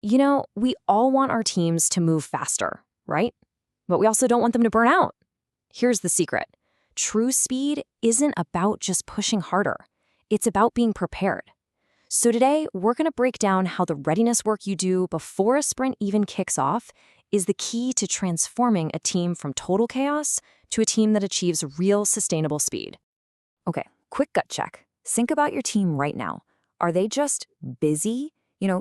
We all want our teams to move faster, right? But we also don't want them to burn out. Here's the secret. True speed isn't about just pushing harder. It's about being prepared. So today, we're going to break down how the readiness work you do before a sprint even kicks off is the key to transforming a team from total chaos to a team that achieves real sustainable speed. Okay, quick gut check. Think about your team right now. Are they just busy?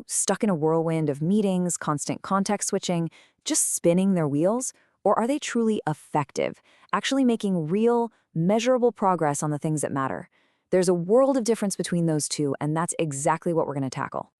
Stuck in a whirlwind of meetings, constant context switching, just spinning their wheels? Or are they truly effective, actually making real, measurable progress on the things that matter? There's a world of difference between those two, and that's exactly what we're going to tackle.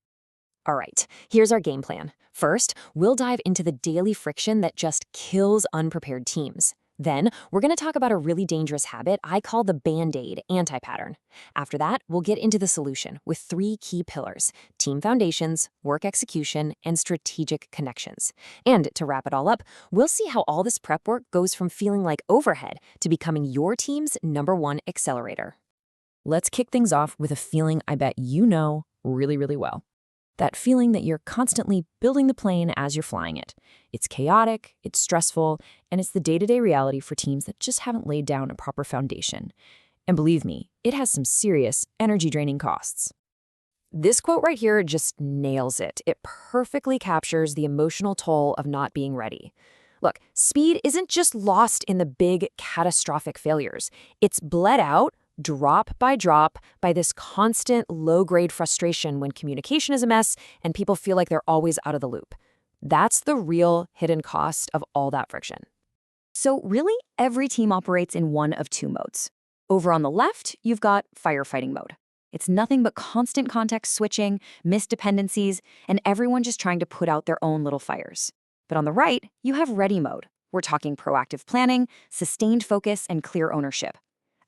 All right, here's our game plan. First, we'll dive into the daily friction that just kills unprepared teams. Then, we're going to talk about a really dangerous habit I call the Band-Aid anti-pattern. After that, we'll get into the solution with 3 key pillars: team foundations, work execution, and strategic connections. And to wrap it all up, we'll see how all this prep work goes from feeling like overhead to becoming your team's #1 accelerator. Let's kick things off with a feeling I bet you know really, really well. That feeling that you're constantly building the plane as you're flying it. It's chaotic, it's stressful, and it's the day-to-day reality for teams that just haven't laid down a proper foundation. And believe me, it has some serious energy-draining costs. This quote right here just nails it. It perfectly captures the emotional toll of not being ready. Look, speed isn't just lost in the big, catastrophic failures. It's bled out drop by drop by this constant low-grade frustration when communication is a mess and people feel like they're always out of the loop. That's the real hidden cost of all that friction. So really, every team operates in one of 2 modes. Over on the left, you've got firefighting mode. It's nothing but constant context switching, missed dependencies, and everyone just trying to put out their own little fires. But on the right, you have ready mode. We're talking proactive planning, sustained focus, and clear ownership.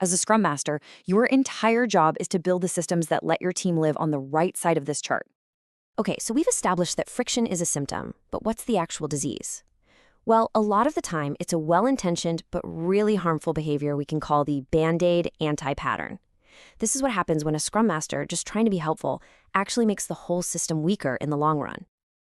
As a Scrum Master, your entire job is to build the systems that let your team live on the right side of this chart. Okay, so we've established that friction is a symptom, but what's the actual disease? Well, a lot of the time, it's a well-intentioned but really harmful behavior we can call the Band-Aid anti-pattern. This is what happens when a Scrum Master, just trying to be helpful, actually makes the whole system weaker in the long run.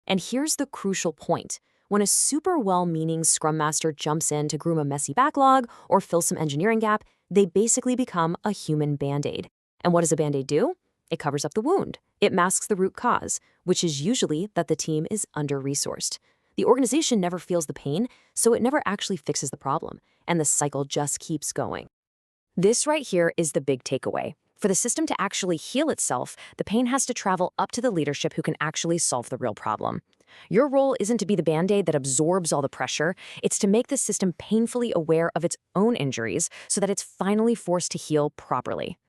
And here's the crucial point. When a super well-meaning Scrum Master jumps in to groom a messy backlog or fill some engineering gap, they basically become a human Band-Aid. And what does a Band-Aid do? It covers up the wound. It masks the root cause, which is usually that the team is under-resourced. The organization never feels the pain, so it never actually fixes the problem, and the cycle just keeps going. This right here is the big takeaway. For the system to actually heal itself, the pain has to travel up to the leadership who can actually solve the real problem. Your role isn't to be the Band-Aid that absorbs all the pressure. It's to make the system painfully aware of its own injuries so that it's finally forced to heal properly.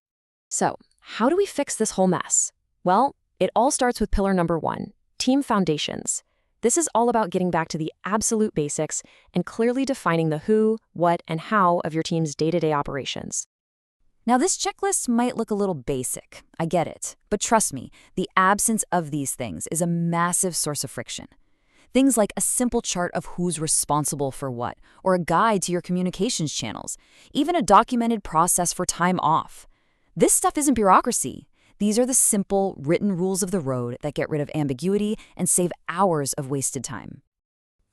So, how do we fix this whole mess? Well, it all starts with pillar #1, team foundations. This is all about getting back to the absolute basics and clearly defining the who, what, and how of your team's day-to-day operations. Now, this checklist might look a little basic, I get it, but trust me, the absence of these things is a massive source of friction. Things like a simple chart of who's responsible for what, or a guide to your communications channels, even a documented process for time off. This stuff isn't bureaucracy. These are the simple, written rules of the road that get rid of ambiguity and save hours of wasted time.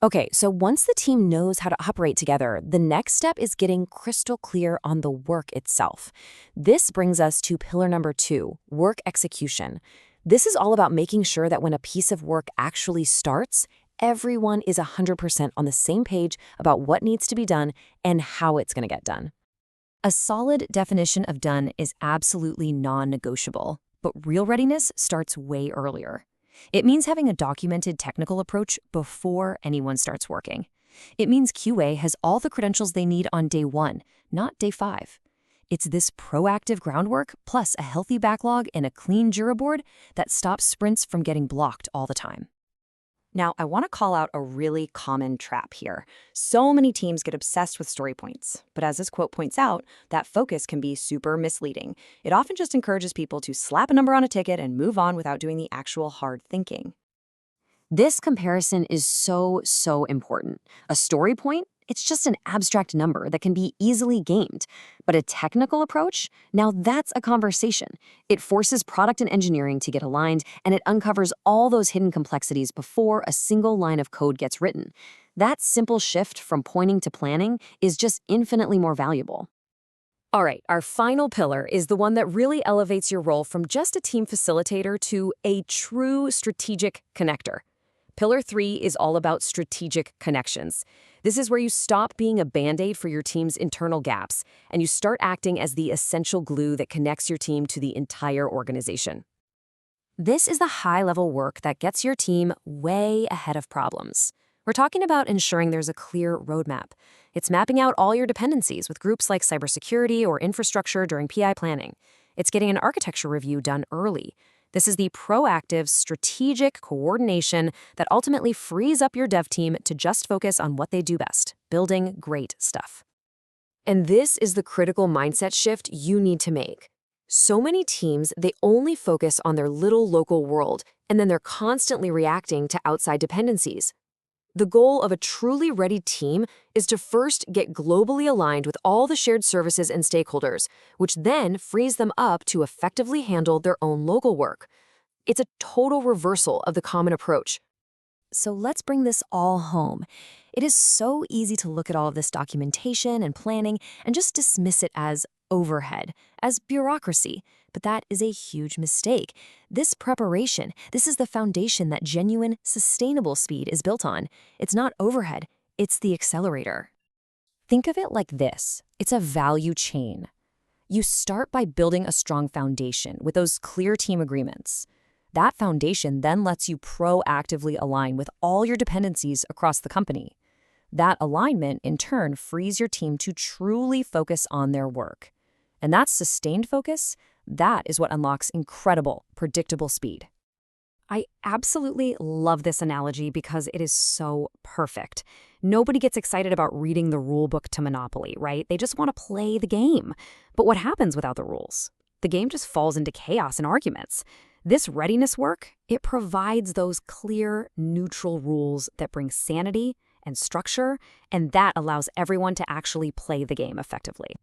Okay, so once the team knows how to operate together, the next step is getting crystal clear on the work itself. This brings us to pillar #2, work execution. This is all about making sure that when a piece of work actually starts, everyone is 100% on the same page about what needs to be done and how it's going to get done. A solid definition of done is absolutely non-negotiable, but real readiness starts way earlier. It means having a documented technical approach before anyone starts working. It means QA has all the credentials they need on day 1, not day 5. It's this proactive groundwork plus a healthy backlog and a clean Jira board that stops sprints from getting blocked all the time. Now, I want to call out a really common trap here. So many teams get obsessed with story points, but as this quote points out, that focus can be super misleading. It often just encourages people to slap a number on a ticket and move on without doing the actual hard thinking. This comparison is so important. A story point it's just an abstract number that can be easily gamed. But a technical approach, now that's a conversation. It forces product and engineering to get aligned, and it uncovers all those hidden complexities before a single line of code gets written. That simple shift from pointing to planning is just infinitely more valuable. All right, our final pillar is the one that really elevates your role from just a team facilitator to a true strategic connector. Pillar 3 is all about strategic connections. This is where you stop being a band-aid for your team's internal gaps, and you start acting as the essential glue that connects your team to the entire organization. This is the high-level work that gets your team way ahead of problems. We're talking about ensuring there's a clear roadmap. It's mapping out all your dependencies with groups like cybersecurity or infrastructure during PI planning. It's getting an architecture review done early. This is the proactive, strategic coordination that ultimately frees up your dev team to just focus on what they do best, building great stuff. And this is the critical mindset shift you need to make. So many teams, they only focus on their little local world, and then they're constantly reacting to outside dependencies. The goal of a truly ready team is to first get globally aligned with all the shared services and stakeholders, which then frees them up to effectively handle their own local work. It's a total reversal of the common approach. So let's bring this all home. It is so easy to look at all of this documentation and planning and just dismiss it as overhead, as bureaucracy. But that is a huge mistake. This preparation, this is the foundation that genuine, sustainable speed is built on. It's not overhead, it's the accelerator. Think of it like this. It's a value chain. You start by building a strong foundation with those clear team agreements. That foundation then lets you proactively align with all your dependencies across the company. That alignment, in turn, frees your team to truly focus on their work. And that sustained focus, that is what unlocks incredible, predictable speed. I absolutely love this analogy because it is so perfect. Nobody gets excited about reading the rule book to Monopoly, right? They just want to play the game. But what happens without the rules? The game just falls into chaos and arguments. This readiness work, it provides those clear, neutral rules that bring sanity and structure, and that allows everyone to actually play the game effectively.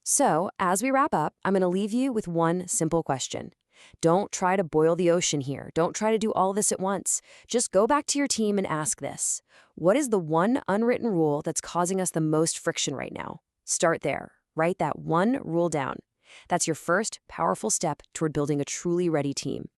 So, as we wrap up, I'm going to leave you with one simple question. Don't try to boil the ocean here. Don't try to do all this at once. Just go back to your team and ask this. What is the one unwritten rule that's causing us the most friction right now? Start there. Write that one rule down. That's your first powerful step toward building a truly ready team.